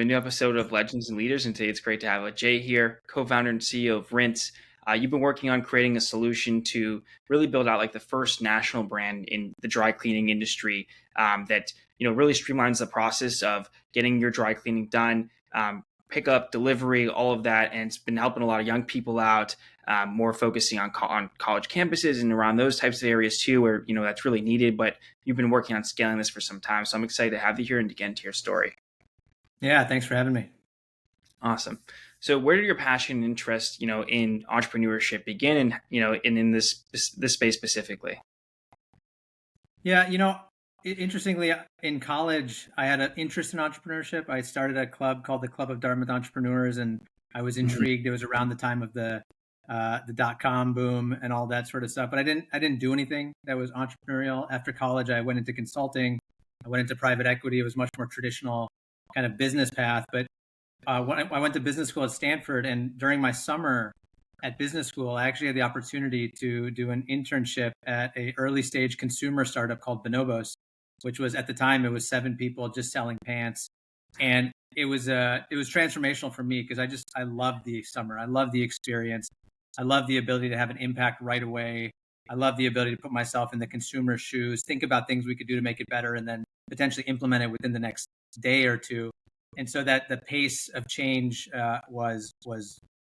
A new episode of Legends and Leaders, and today it's great to have Ajay here, co-founder and CEO of Rinse. You've been working on creating a solution to really build out like the first national brand in the dry cleaning industry that really streamlines the process of getting your dry cleaning done, pickup, delivery, all of that, and it's been helping a lot of young people out. More focusing on college campuses and around those types of areas too, where that's really needed. But you've been working on scaling this for some time, so I'm excited to have you here and to get into your story. Yeah, thanks for having me. Awesome. So where did your passion and interest, in entrepreneurship begin and, in this space specifically? Yeah, interestingly, in college, I had an interest in entrepreneurship. I started a club called the Club of Dartmouth Entrepreneurs, and I was Mhm. intrigued. It was around the time of the dot-com boom and all that sort of stuff. But I didn't do anything that was entrepreneurial. After college, I went into consulting. I went into private equity. It was much more traditional kind of business path. But when I went to business school at Stanford, and during my summer at business school, I actually had the opportunity to do an internship at a early stage consumer startup called Bonobos, which was at the time it was 7 people just selling pants, and it was transformational for me because I loved the summer, I loved the experience, I loved the ability to have an impact right away. I love the ability to put myself in the consumer's shoes, think about things we could do to make it better, and then potentially implement it within the next day or two. And so that the pace of change was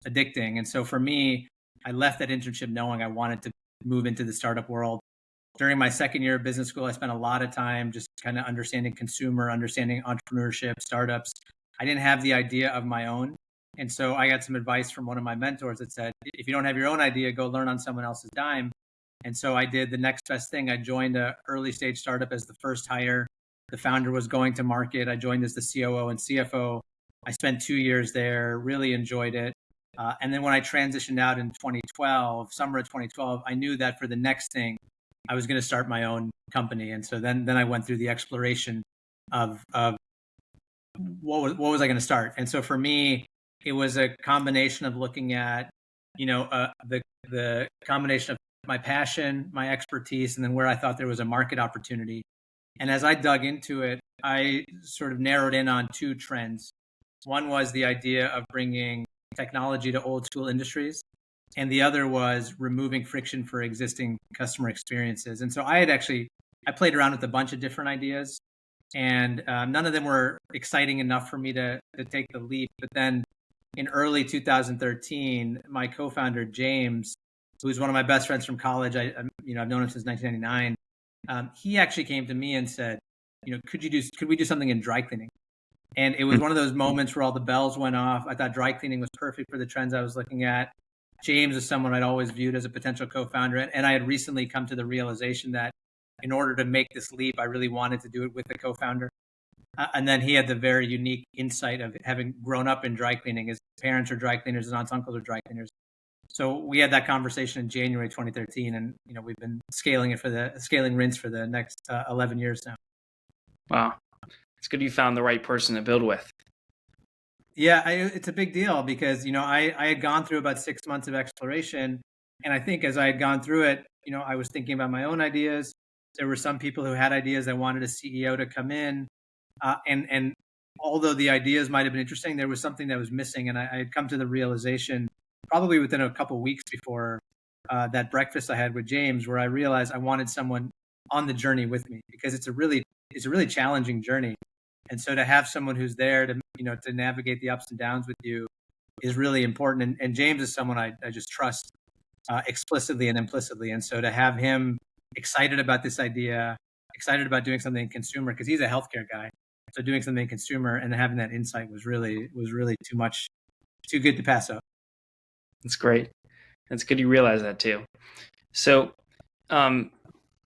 addicting. And so for me, I left that internship knowing I wanted to move into the startup world. During my second year of business school, I spent a lot of time just kind of understanding consumer, understanding entrepreneurship, startups. I didn't have the idea of my own. And so I got some advice from one of my mentors that said, if you don't have your own idea, go learn on someone else's dime. And so I did the next best thing. I joined a early stage startup as the first hire. The founder was going to market. I joined as the COO and CFO. I spent 2 years there, really enjoyed it. And then when I transitioned out in 2012, summer of 2012, I knew that for the next thing, I was going to start my own company. And so then I went through the exploration of what was I going to start. And so for me, it was a combination of looking at, the combination of my passion, my expertise, and then where I thought there was a market opportunity. And as I dug into it, I sort of narrowed in on two trends. One was the idea of bringing technology to old school industries, and the other was removing friction for existing customer experiences. And so I played around with a bunch of different ideas, and none of them were exciting enough for me to take the leap. But then in early 2013, my co-founder James, who's one of my best friends from college, I've known him since 1999. He actually came to me and said, could we do something in dry cleaning? And it was one of those moments where all the bells went off. I thought dry cleaning was perfect for the trends I was looking at. James is someone I'd always viewed as a potential co-founder, and I had recently come to the realization that in order to make this leap, I really wanted to do it with a co-founder. And then he had the very unique insight of having grown up in dry cleaning. His parents are dry cleaners, his aunts, uncles are dry cleaners. So we had that conversation in January 2013, and we've been scaling Rinse for the next 11 years now. Wow. It's good you found the right person to build with. Yeah, it's a big deal because I had gone through about 6 months of exploration, and I think as I had gone through it, I was thinking about my own ideas. There were some people who had ideas that wanted a CEO to come in, and although the ideas might have been interesting, there was something that was missing, and I had come to the realization probably within a couple of weeks before that breakfast I had with James, where I realized I wanted someone on the journey with me because it's a really challenging journey. And so to have someone who's there to navigate the ups and downs with you is really important. And James is someone I just trust explicitly and implicitly. And so to have him excited about this idea, excited about doing something in consumer, because he's a healthcare guy. So doing something in consumer and having that insight was really too good to pass up. That's great. That's good you realize that too. So,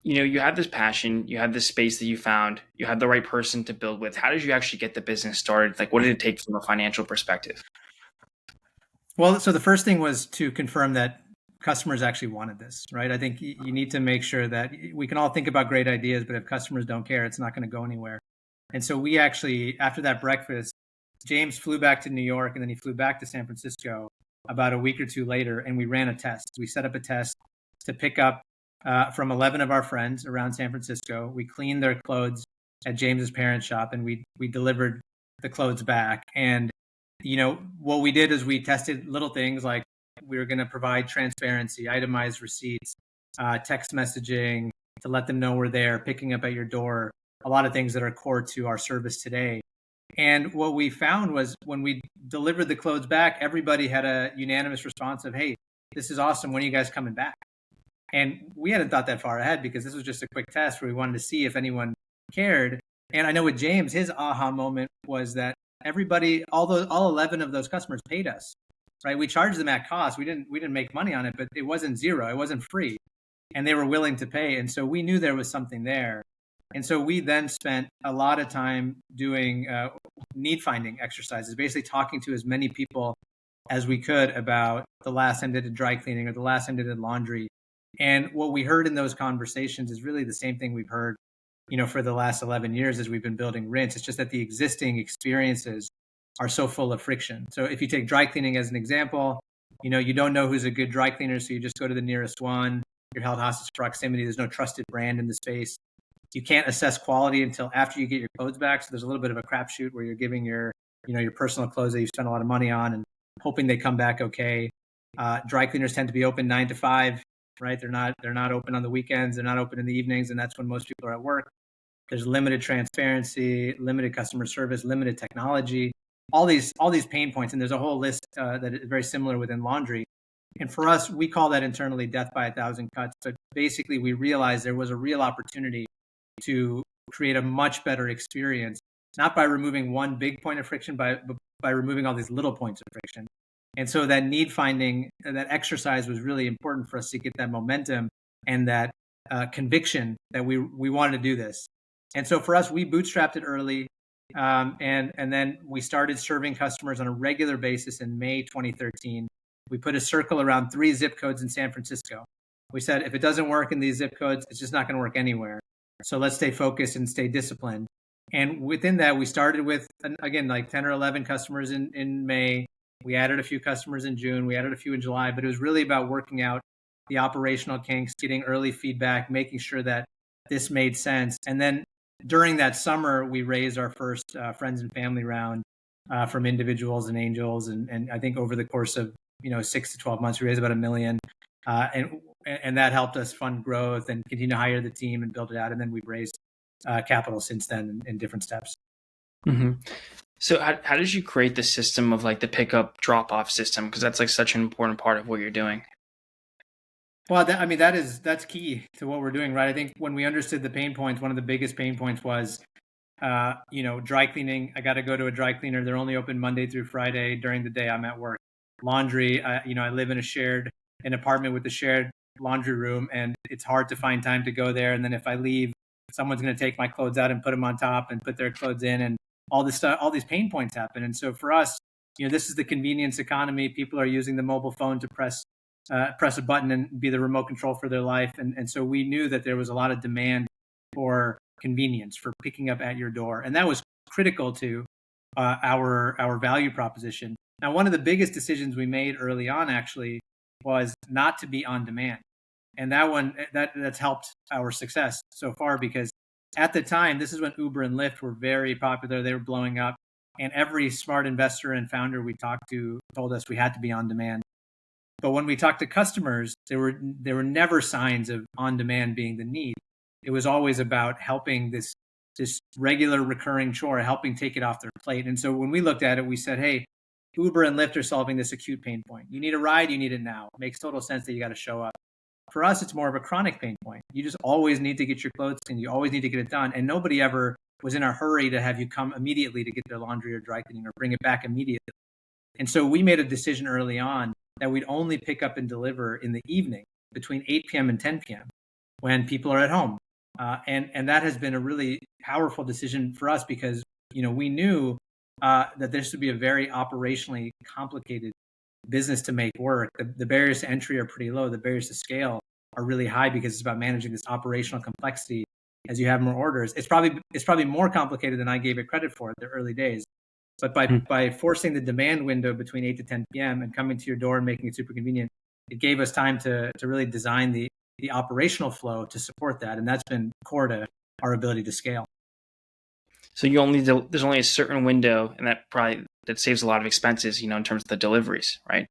you have this passion, you have this space that you found, you have the right person to build with. How did you actually get the business started? Like, what did it take from a financial perspective? Well, so the first thing was to confirm that customers actually wanted this, right? I think you need to make sure that we can all think about great ideas, but if customers don't care, it's not going to go anywhere. And so we actually, after that breakfast, James flew back to New York and then he flew back to San Francisco about a week or two later, and we ran a test. We set up a test to pick up from 11 of our friends around San Francisco. We cleaned their clothes at James's parents' shop, and we delivered the clothes back. And, what we did is we tested little things like we were going to provide transparency, itemized receipts, text messaging to let them know we're there, picking up at your door, a lot of things that are core to our service today. And what we found was when we delivered the clothes back, everybody had a unanimous response of, hey, this is awesome. When are you guys coming back? And we hadn't thought that far ahead because this was just a quick test where we wanted to see if anyone cared. And I know with James, his aha moment was that everybody, all 11 of those customers paid us, right? We charged them at cost. We didn't make money on it, but it wasn't zero. It wasn't free. And they were willing to pay. And so we knew there was something there. And so we then spent a lot of time doing need finding exercises, basically talking to as many people as we could about the last time they did dry cleaning or the last time they did laundry. And what we heard in those conversations is really the same thing we've heard, for the last 11 years as we've been building Rinse. It's just that the existing experiences are so full of friction. So if you take dry cleaning as an example, you don't know who's a good dry cleaner, so you just go to the nearest one. You're held hostage to proximity. There's no trusted brand in the space. You can't assess quality until after you get your clothes back. So there's a little bit of a crapshoot where you're giving your personal clothes that you spent a lot of money on and hoping they come back okay. Dry cleaners tend to be open 9 to 5, right? They're not open on the weekends. They're not open in the evenings, and that's when most people are at work. There's limited transparency, limited customer service, limited technology, all these pain points. And there's a whole list that is very similar within laundry. And for us, we call that internally death by 1,000 cuts. But basically, we realized there was a real opportunity to create a much better experience, not by removing one big point of friction, but by removing all these little points of friction. And so that need finding, that exercise was really important for us to get that momentum and that conviction that we wanted to do this. And so for us, we bootstrapped it early. And then we started serving customers on a regular basis in May 2013. We put a circle around 3 zip codes in San Francisco. We said, if it doesn't work in these zip codes, it's just not going to work anywhere. So let's stay focused and stay disciplined. And within that, we started with, again, like 10 or 11 customers in May. We added a few customers in June. We added a few in July. But it was really about working out the operational kinks, getting early feedback, making sure that this made sense. And then during that summer, we raised our first friends and family round from individuals and angels. And I think over the course of 6 to 12 months, we raised about $1 million. And that helped us fund growth and continue to hire the team and build it out. And then we've raised capital since then in different steps. Mm-hmm. So how did you create the system of like the pickup drop off system? Because that's like such an important part of what you're doing. Well, that's key to what we're doing, right? I think when we understood the pain points, one of the biggest pain points was, dry cleaning. I got to go to a dry cleaner. They're only open Monday through Friday. During the day, I'm at work. Laundry, I live in an apartment with a shared laundry room, and it's hard to find time to go there. And then if I leave, someone's going to take my clothes out and put them on top and put their clothes in, and all this stuff, all these pain points happen. And so for us, this is the convenience economy. People are using the mobile phone to press a button and be the remote control for their life. And so we knew that there was a lot of demand for convenience, for picking up at your door. And that was critical to our value proposition. Now, one of the biggest decisions we made early on actually was not to be on demand. And that's helped our success so far, because at the time, this is when Uber and Lyft were very popular. They were blowing up. And every smart investor and founder we talked to told us we had to be on demand. But when we talked to customers, there were never signs of on demand being the need. It was always about helping this regular recurring chore, helping take it off their plate. And so when we looked at it, we said, hey, Uber and Lyft are solving this acute pain point. You need a ride, you need it now. It makes total sense that you got to show up. For us, it's more of a chronic pain point. You just always need to get your clothes cleaned. You always need to get it done. And nobody ever was in a hurry to have you come immediately to get their laundry or dry cleaning or bring it back immediately. And so we made a decision early on that we'd only pick up and deliver in the evening between 8 p.m. and 10 p.m. when people are at home. And that has been a really powerful decision for us because, we knew that this would be a very operationally complicated business to make work. The barriers to entry are pretty low. The barriers to scale are really high because it's about managing this operational complexity as you have more orders. It's probably more complicated than I gave it credit for at the early days. But by forcing the demand window between 8 to 10 p.m. and coming to your door and making it super convenient, it gave us time to really design the operational flow to support that. And that's been core to our ability to scale. So there's only a certain window, and that saves a lot of expenses, in terms of the deliveries, right?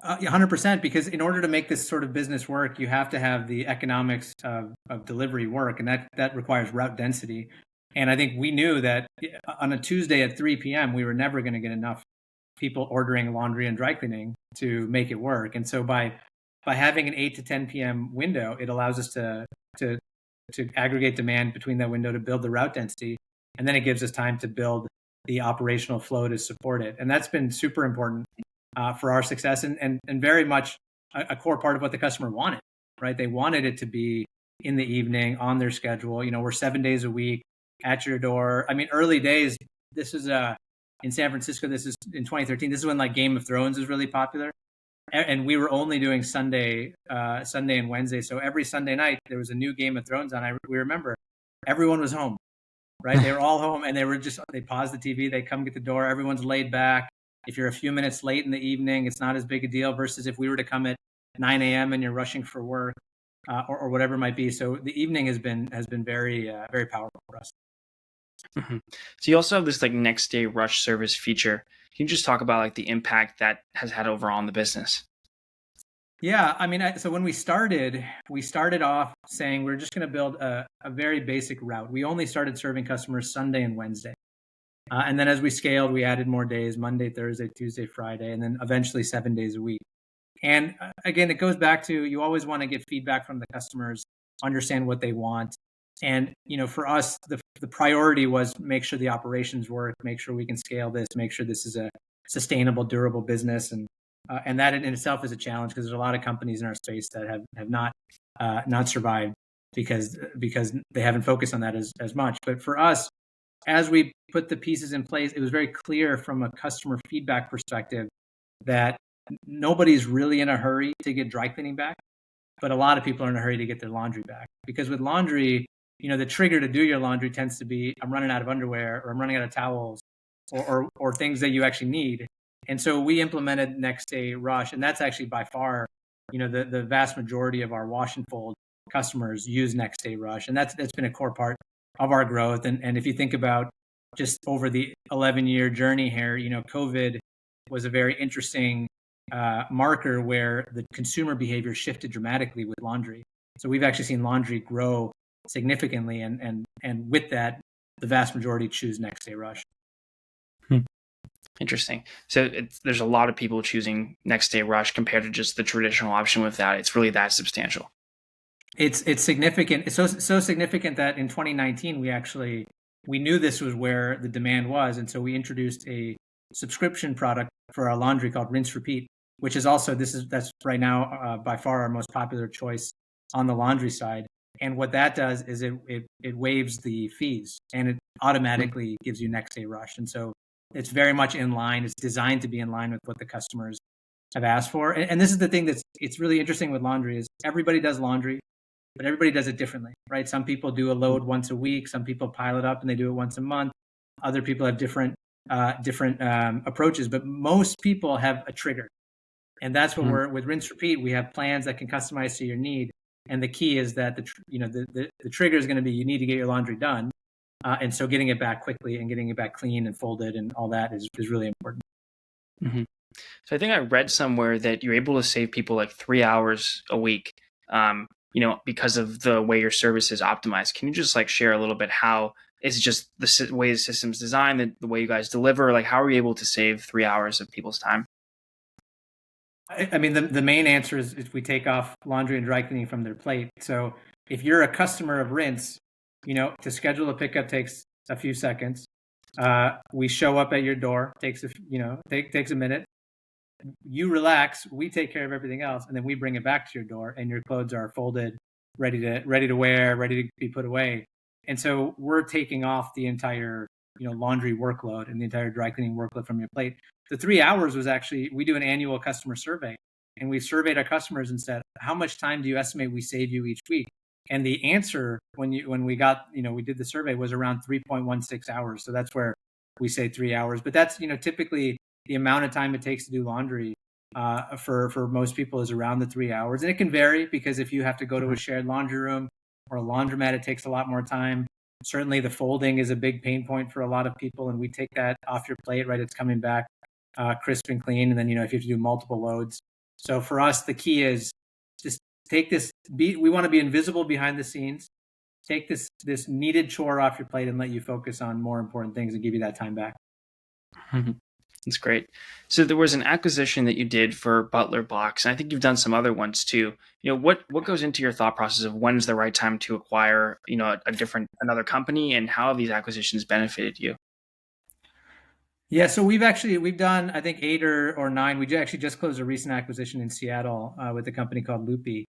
100%, because in order to make this sort of business work, you have to have the economics of delivery work, and that requires route density. And I think we knew that on a Tuesday at 3 p.m., we were never going to get enough people ordering laundry and dry cleaning to make it work. And so by having an 8 to 10 p.m. window, it allows us to aggregate demand between that window to build the route density, and then it gives us time to build the operational flow to support it. And that's been super important for our success, and very much a core part of what the customer wanted, right? They wanted it to be in the evening on their schedule. We're 7 days a week at your door. I mean, early days, this is in San Francisco, this is in 2013. This is when like Game of Thrones was really popular. And we were only doing Sunday and Wednesday. So every Sunday night there was a new Game of Thrones on. We remember everyone was home, right? They were all home, and they paused the TV, they come get the door. Everyone's laid back. If you're a few minutes late in the evening, it's not as big a deal versus if we were to come at 9 a.m. and you're rushing for work or whatever it might be. So the evening has been very very powerful for us. Mm-hmm. So you also have this like next day rush service feature. Can you just talk about like the impact that has had overall on the business? Yeah, I mean, so when we started off saying we're just going to build a very basic route. We only started serving customers Sunday and Wednesday. And then as we scaled, we added more days: Monday, Thursday, Tuesday, Friday, and then eventually 7 days a week. And again, it goes back to, you always want to get feedback from the customers, understand what they want. And, for us, the priority was make sure the operations work, make sure we can scale this, make sure this is a sustainable, durable business. And that in itself is a challenge, because there's a lot of companies in our space that have not survived because they haven't focused on that as much. But for us, as we put the pieces in place, it was very clear from a customer feedback perspective that nobody's really in a hurry to get dry cleaning back, but a lot of people are in a hurry to get their laundry back. Because with laundry, the trigger to do your laundry tends to be, I'm running out of underwear, or I'm running out of towels, or things that you actually need. And so we implemented next day rush, and that's actually by far, the vast majority of our wash and fold customers use next day rush, and that's been a core part of our growth. And if you think about just over the 11-year journey here, COVID was a very interesting marker where the consumer behavior shifted dramatically with laundry. So we've actually seen laundry grow significantly, and with that, the vast majority choose next day rush. Interesting. So there's a lot of people choosing next day rush compared to just the traditional option with that. It's really that substantial. It's significant. It's so significant that in 2019 we knew this was where the demand was, and so we introduced a subscription product for our laundry called Rinse Repeat, which is also that's right now by far our most popular choice on the laundry side. And what that does is it waives the fees, and it automatically gives you next day rush. And so it's very much in line. It's designed to be in line with what the customers have asked for. And this is the thing it's really interesting with laundry, is everybody does laundry, but everybody does it differently, right? Some people do a load once a week. Some people pile it up and they do it once a month. Other people have different approaches, but most people have a trigger. And that's what we're with Rinse Repeat. We have plans that can customize to your need. And the key is that the trigger is going to be, you need to get your laundry done. And so getting it back quickly and getting it back clean and folded and all that is really important. Mm-hmm. So I think I read somewhere that you're able to save people like 3 hours a week, because of the way your service is optimized. Can you just like share a little bit how is it just the way the system's designed, the way you guys deliver? Like, how are you able to save 3 hours of people's time? I mean, the main answer is if we take off laundry and dry cleaning from their plate. So if you're a customer of Rinse, to schedule a pickup takes a few seconds. We show up at your door, takes a minute. You relax, we take care of everything else, and then we bring it back to your door, and your clothes are folded, ready to wear, ready to be put away. And so we're taking off the entire laundry workload and the entire dry cleaning workload from your plate. The 3 hours was actually, we do an annual customer survey, and we surveyed our customers and said, how much time do you estimate we save you each week? And the answer when we did the survey was around 3.16 hours. So that's where we say 3 hours, but that's typically the amount of time it takes to do laundry for most people is around the 3 hours. And it can vary, because if you have to go to a shared laundry room or a laundromat, it takes a lot more time. Certainly the folding is a big pain point for a lot of people, and we take that off your plate, right? It's coming back crisp and clean. And then, if you have to do multiple loads. So for us, the key is just take this, we want to be invisible behind the scenes, take this needed chore off your plate and let you focus on more important things and give you that time back. That's great. So there was an acquisition that you did for Butler Box, and I think you've done some other ones too. What goes into your thought process of when's the right time to acquire, another company, and how have these acquisitions benefited you? Yeah, so we've done, I think, 8 or 9. We actually just closed a recent acquisition in Seattle with a company called Loopy.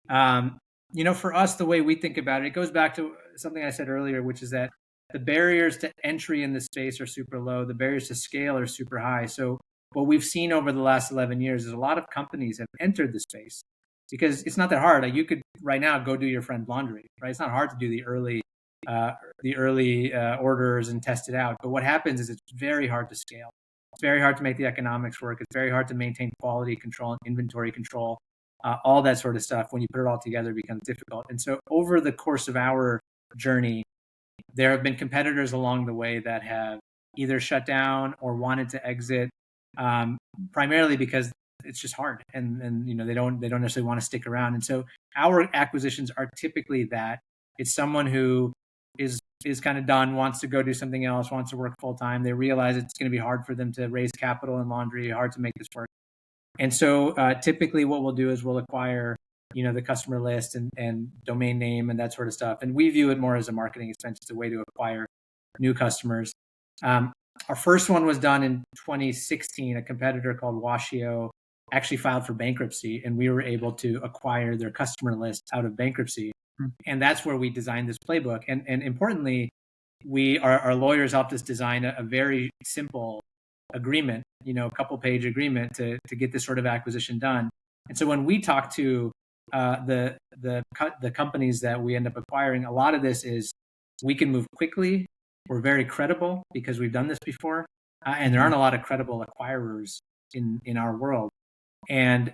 For us, the way we think about it, it goes back to something I said earlier, which is that the barriers to entry in the space are super low. The barriers to scale are super high. So what we've seen over the last 11 years is a lot of companies have entered the space because it's not that hard. Like, you could right now go do your friend's laundry, right? It's not hard to do the early orders and test it out. But what happens is it's very hard to scale. It's very hard to make the economics work. It's very hard to maintain quality control and inventory control. All that sort of stuff, when you put it all together, becomes difficult. And so over the course of our journey, there have been competitors along the way that have either shut down or wanted to exit, primarily because it's just hard, and they don't necessarily want to stick around. And so our acquisitions are typically that it's someone who is kind of done, wants to go do something else, wants to work full time. They realize it's going to be hard for them to raise capital in laundry, hard to make this work. And so typically what we'll do is we'll acquire, the customer list and domain name and that sort of stuff. And we view it more as a marketing expense. It's a way to acquire new customers. Our first one was done in 2016. A competitor called Washio actually filed for bankruptcy, and we were able to acquire their customer list out of bankruptcy. And that's where we designed this playbook. And importantly, our lawyers helped us design a very simple agreement, a couple-page agreement to get this sort of acquisition done. And so when we talk to the companies that we end up acquiring, a lot of this is we can move quickly. We're very credible because we've done this before, and there aren't a lot of credible acquirers in our world. And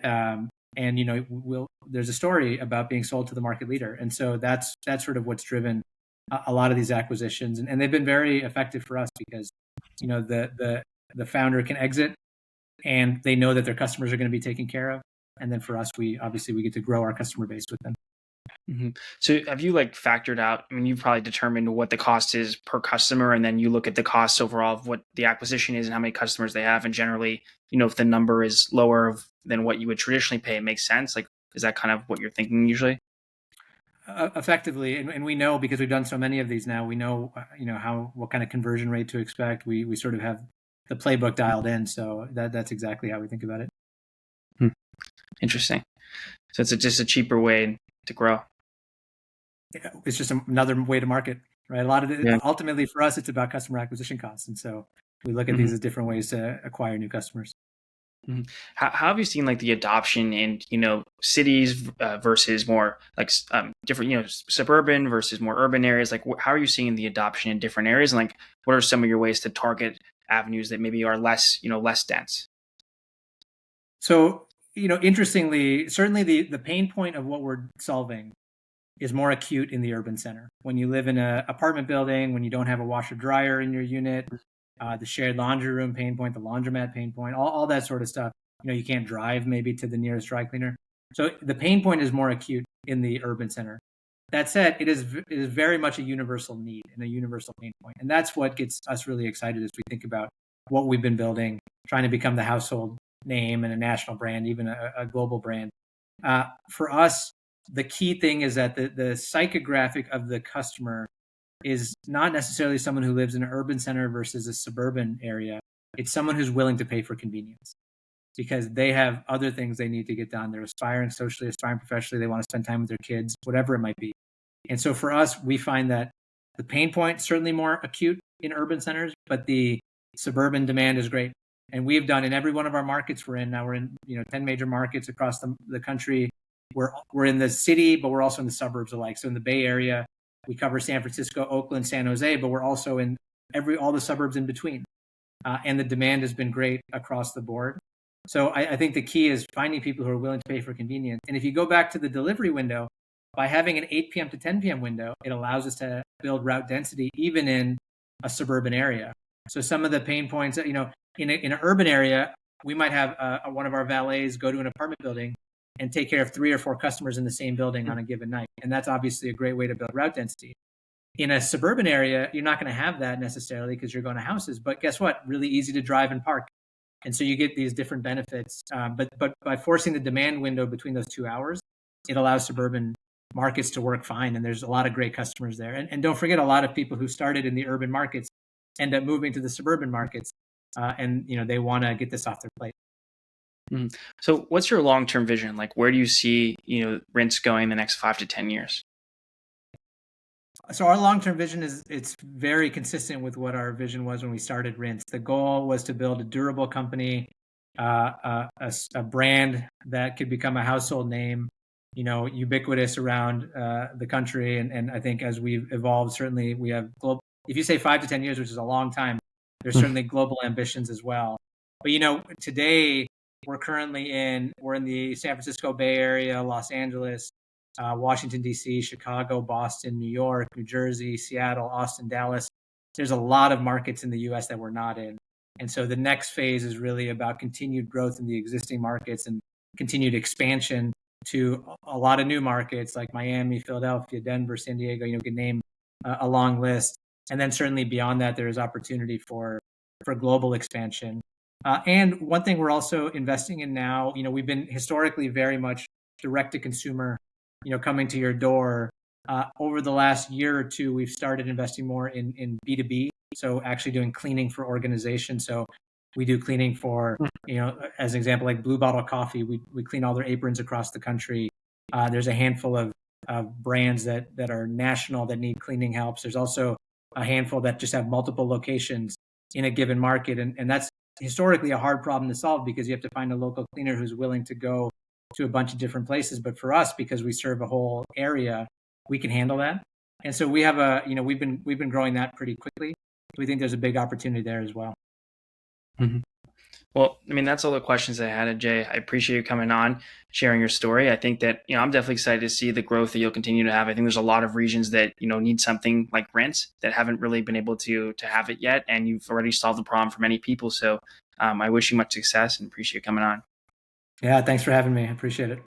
there's a story about being sold to the market leader, and so that's sort of what's driven a lot of these acquisitions, and they've been very effective for us because the founder can exit, and they know that their customers are going to be taken care of, and then for us, we get to grow our customer base with them. Mm-hmm. So have you factored out, you've probably determined what the cost is per customer, and then you look at the cost overall of what the acquisition is and how many customers they have. And generally, if the number is lower than what you would traditionally pay, it makes sense. Is that kind of what you're thinking usually? Effectively. And we know, because we've done so many of these now, we know, what kind of conversion rate to expect. We sort of have the playbook dialed in. So that's exactly how we think about it. Interesting. So it's just a cheaper way to grow. It's just another way to market, right? A lot of it, ultimately for us, it's about customer acquisition costs. And so we look at these as different ways to acquire new customers. Mm-hmm. How have you seen the adoption in cities versus more different suburban versus more urban areas? How are you seeing the adoption in different areas, and what are some of your ways to target avenues that maybe are less dense? So interestingly, certainly the pain point of what we're solving is more acute in the urban center. When you live in an apartment building, when you don't have a washer dryer in your unit, the shared laundry room pain point, the laundromat pain point, all that sort of stuff. You can't drive maybe to the nearest dry cleaner. So the pain point is more acute in the urban center. That said, it is very much a universal need and a universal pain point. And that's what gets us really excited as we think about what we've been building, trying to become the household name and a national brand, even a global brand. For us, the key thing is that the psychographic of the customer is not necessarily someone who lives in an urban center versus a suburban area. It's someone who's willing to pay for convenience because they have other things they need to get done. They're aspiring socially, aspiring professionally. They want to spend time with their kids, whatever it might be. And so for us, we find that the pain point is certainly more acute in urban centers, but the suburban demand is great. And we've done in every one of our markets we're in. Now we're in 10 major markets across the country. We're in the city, but we're also in the suburbs alike. So in the Bay Area, we cover San Francisco, Oakland, San Jose, but we're also in all the suburbs in between. And the demand has been great across the board. So I think the key is finding people who are willing to pay for convenience. And if you go back to the delivery window, by having an 8 p.m. to 10 p.m. window, it allows us to build route density even in a suburban area. So some of the pain points that, in an urban area, we might have one of our valets go to an apartment building and take care of 3 or 4 customers in the same building on a given night. And that's obviously a great way to build route density. In a suburban area, you're not going to have that necessarily because you're going to houses. But guess what? Really easy to drive and park. And so you get these different benefits. But by forcing the demand window between those 2 hours, it allows suburban markets to work fine. And there's a lot of great customers there. And don't forget, a lot of people who started in the urban markets end up moving to the suburban markets. And they want to get this off their plate. Mm. So what's your long-term vision? Like, where do you see, Rinse going in the next 5 to 10 years? So our long-term vision it's very consistent with what our vision was when we started Rinse. The goal was to build a durable company, a brand that could become a household name, ubiquitous around the country. And I think as we've evolved, certainly we have global. If you say 5 to 10 years, which is a long time, there's certainly global ambitions as well. But today we're in the San Francisco Bay Area, Los Angeles, Washington, D.C., Chicago, Boston, New York, New Jersey, Seattle, Austin, Dallas. There's a lot of markets in the U.S. that we're not in. And so the next phase is really about continued growth in the existing markets and continued expansion to a lot of new markets like Miami, Philadelphia, Denver, San Diego. You can name a long list. And then certainly beyond that, there is opportunity for global expansion. And one thing we're also investing in now, we've been historically very much direct to consumer, coming to your door. Over the last year or two, we've started investing more in B2B. So actually doing cleaning for organizations. So we do cleaning for, as an example, like Blue Bottle Coffee. We clean all their aprons across the country. There's a handful of brands that are national that need cleaning helps. There's also a handful that just have multiple locations in a given market. And that's historically a hard problem to solve because you have to find a local cleaner who's willing to go to a bunch of different places. But for us, because we serve a whole area, we can handle that. And so we have we've been growing that pretty quickly. We think there's a big opportunity there as well. Mm-hmm. Well, that's all the questions I had, Ajay. I appreciate you coming on, sharing your story. I think that, I'm definitely excited to see the growth that you'll continue to have. I think there's a lot of regions that, need something like Rinse that haven't really been able to have it yet. And you've already solved the problem for many people. So I wish you much success and appreciate you coming on. Yeah, thanks for having me. I appreciate it.